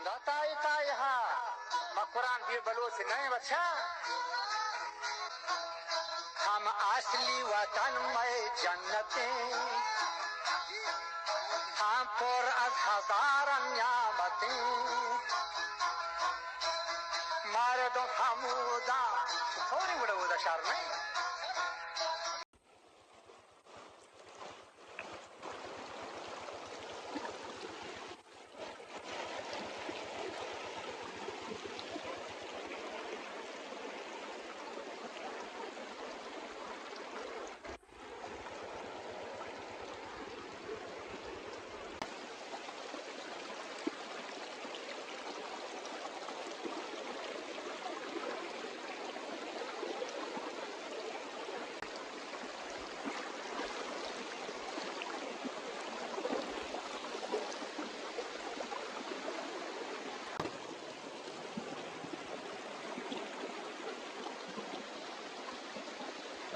ताई हाँ मैं कुरान भी बलोच नहीं बच्चा हम असली वतन में जन्नतें हम पर आज हजार नियामतें मारे तो हमूदा थोड़ी बड़े उदा शहर में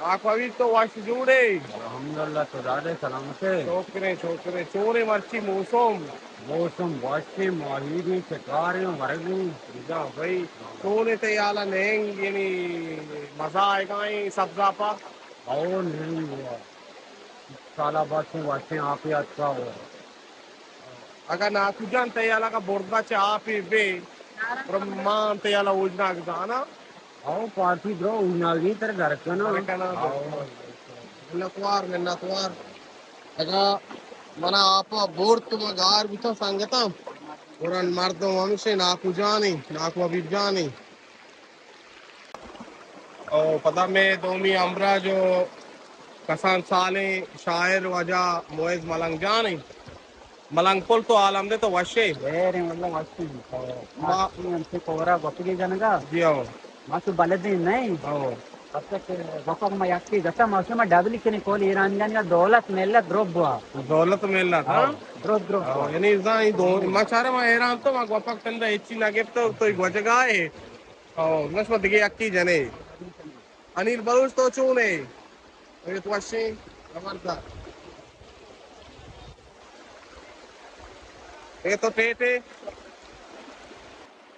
Aku itu wash jude. Alhamdulillah to dade salamate. छोकरे चोरे मर्ची मौसम वाशी माहिरी शिकारी मरगू जा भाई सोने ते याला नेंग यानी मजा आएगा ये सब्जा पा और नहीं हुआ साला बात में वाशी आप ही अच्छा हुआ अगर ना तुझान ते याला का बोर्डा चे आप ही बे प्रमाण ते याला उजना जाना आओ पार्टी ब्रो उन्नागी तेरे घर का ना नतवार अगर मना आपा बोर्ड तुम गार बिता संगता पुरान मर्दों मनुष्य नाकु अभी जानी और पता में दोमी अमरा जो कसान साले शायर वजह मोइज मलंग जानी मलंग पुल तो आलम दे तो वशे वेरे मतलब वाशी मासी हमसे कोरा बपके जनगा जी आओ मासु बलदी नहीं आओ अब तक बपक में याकी जैसा मासु में डबल के निकोल ईरान का दौलत मेला ड्रॉप हुआ दौलत मेला था ड्रॉप यानी जाई दो माचारे मा एरान तो मा गपक तंदा एची नगे तो एक वजगा है और नस्म दिगे याकी जने अनिल बलूच तो चूने ये तो वशे खबरदार ये तो टेटे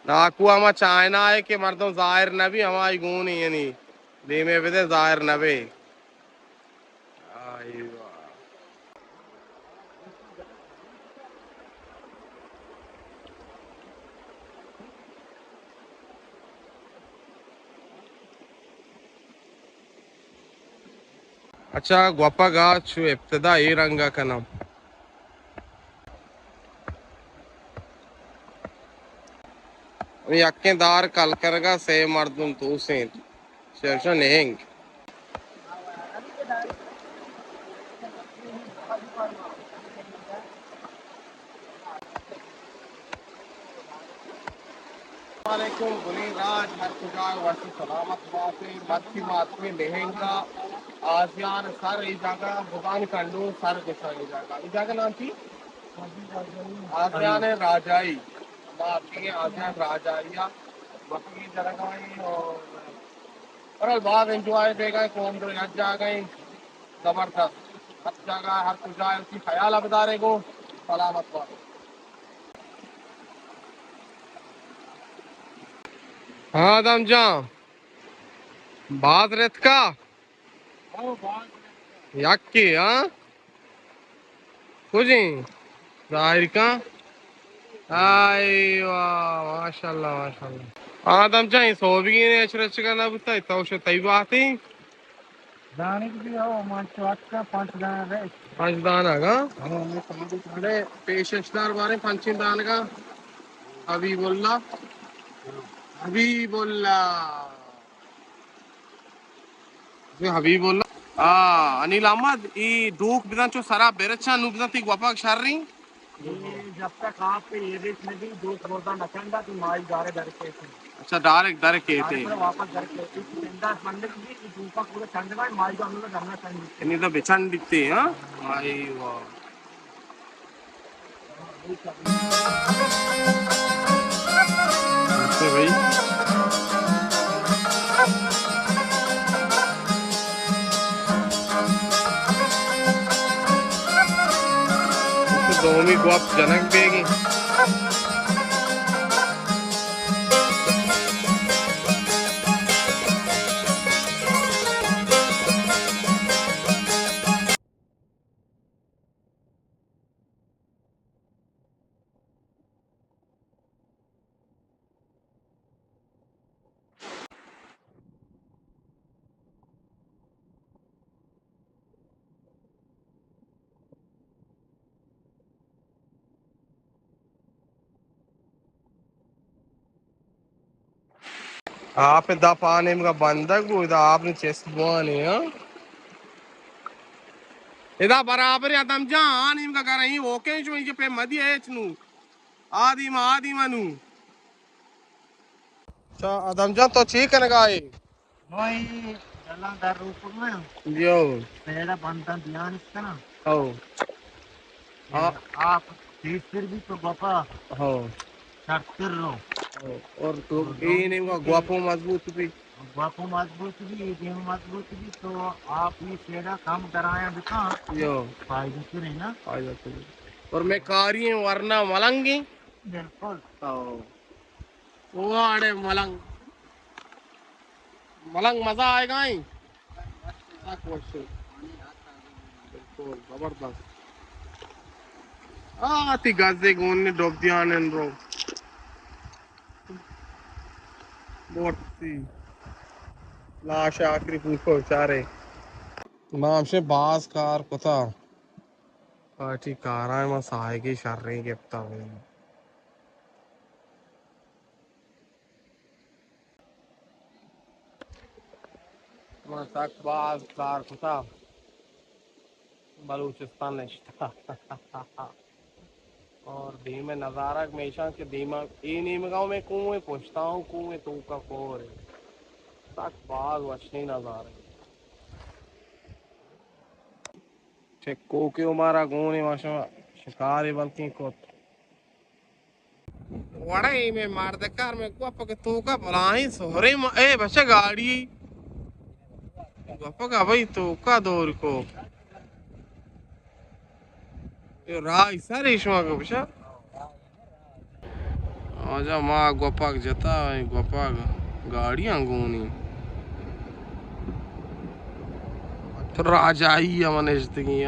नाकू हमा चाइना है कि मर्दों जाहिर नबी हमारी गुनी यानी दीमे विदे जाहिर नबी अच्छा गोपा गाछ इब्तदा ये रंगा का नाम यक्केदार कल करगा से मर्दुन तू से शेरशा नेंग वालेकुम गुली राज हर खुदा वसी सलामत वासे मत्ती मातमी नेंगा आसियान सर ई जगह भगवान कंडू सर दिशा ई जगह नाम थी आसियान राजाई बाकी आसियान राजाइया बाकी जगह और बाग एंजॉय देगा कौन तो हर जगह जबरदस्त हर जगह हर खुदा उसकी ख्याल अबदारे को सलामत वाले हाँ दम जा बात रेत का यक्की हाँ कुछ जाहिर का आईवा माशाल्लाह माशाल्लाह आदम चाहिए सोबी ने अचरच करना बुता इतना उसे तई बात ही दाने भी आओ मांस का 5 दाना रे 5 दाना का अरे पेशेंसदार बारे 5 दाना का हबीबुल्लाह अनिल अहमद ई डूक बिना चो सारा बेरचा नु बिना ती वापक शर्री जब तक आप पे ये देश में भी दोस्त बोलता नचंदा तो माई डायरेक्ट अच्छा डायरेक्ट कहते वापस करके इंदा मंदिर भी दूपा पूरे ठंड में माई को हम लोग करना चाहिए इन्हीं तो बेचन दिखते हैं आई वाह भाई दोमी गुआप जनक बेगी आप दफाने का बंदक इधर आपने चेस्ट बुआने इधर बराबर या दम जान इनका कर रही ओके जो इनके पे मदी है इचनु आदि मनु अच्छा आदम जान तो ठीक है ना Noi dalam daru pun यो pera bantan dian istana. हो आप फिर भी तो बापा हो शर्तर रो और तो और ये दोनों नहीं का के गुआपो मजबूत भी बापू मजबूत भी गेहूं मजबूत भी तो आप ये सेड़ा काम कराया दिखा यो फायदे तो नहीं ना आ जाते हैं। और मैं कारी हूँ वरना मलंगी बिल्कुल वो आड़े मलंग मलंग मजा आएगा ही बिल्कुल जबरदस्त आती गाजे गोने डोब दिया ने रो बोटी लाश आखिरी पूछो चारे माम से बास कार कोता पार्टी कारा है मसाए की शर्री के पता हुई मसाक बास कार कोता बलूचिस्तान निश्ता और धीमे नज़ारा हमेशा के धीमा इन गाँव में कुएं पूछता हूँ कुएं तू का कोर तक बाग वशनी नज़ारे चेक्को के उमारा गोने माशा शिकारी बल्कि को वड़े में मार दे कार में को पके तू का भलाई सोरे ए बच्चा गाड़ी गप्पा का भाई तू का दौर को ये राय सारे इश्मा को बच्चा आजा माँ गप्पा जता गप्पा गाड़ियां गोनी तो राजा ही हमने जिंदगी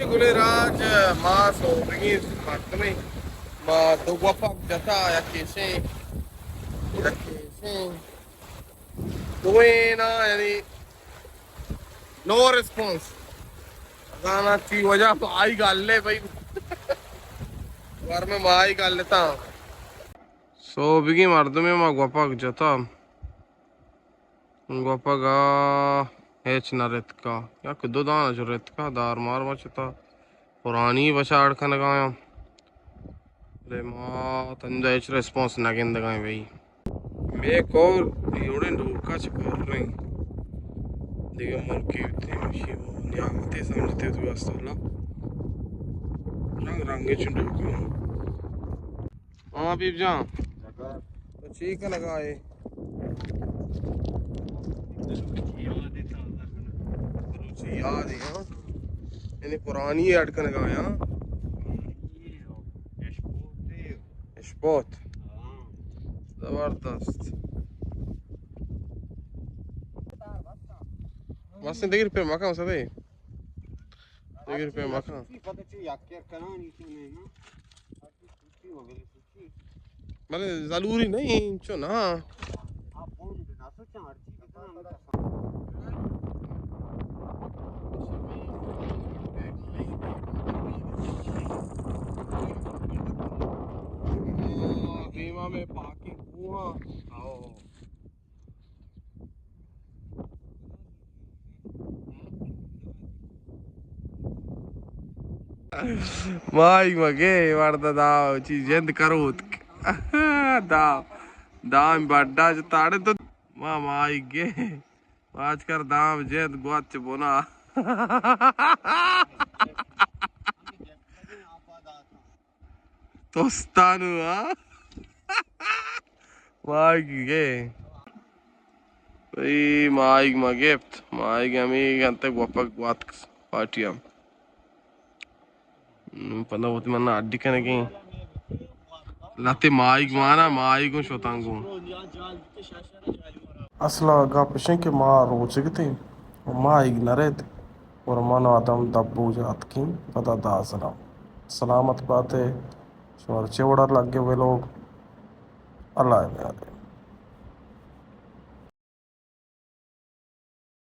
गुले राज माँ सो रही मत में माँ दो गप्पा जता या कैसे तुम्हें ना यानी नो रिस्पॉन्स गाना की वजह तो आई गाल ले भाई घर में माँ आई गाल लेता सो बिगी मर्द में माँ गप्पा जता गप्पा गा हेच ना रेत का या कुदो दाना जो रेत का दार मार मचता पुरानी बचा अड़खन गाया अरे माँ तंजा एच रेस्पॉन्स ना गेंद गाए भाई मैं कॉल योड़े ढोका चकर रही देखो मुर्गी इतनी मशी वो नियामतें समझते तू अस्तला रंग रंगे चुंडू क्यों हाँ बीब जा तो ठीक है लगाए याद है हाँ यानी पुरानी अटकन गाया स्पोर्ट जबरदस्त मस्त देखिए पे मका मसा दे देखिए पे मका मतलब जरूरी नहीं चो ना Maig mage varda da ci jend karut. Da daam badda tade to ma maige. आजकल दाम जेद गुआच बोना तोस्तानु माइगे माइग मागिफ्ट माइग अमी अंते गोपक गुआत पार्टियाम पता होती मन्ना अड्डी कने की लाते माइग माना माइगो शोतांगो असला गपशें के माँ रोचकते माइग नरेत और मनो आदम दब्बू जात की पता दासलाम सलामत बातें और चेवड़ा लग गए वे लोग अल्लाह में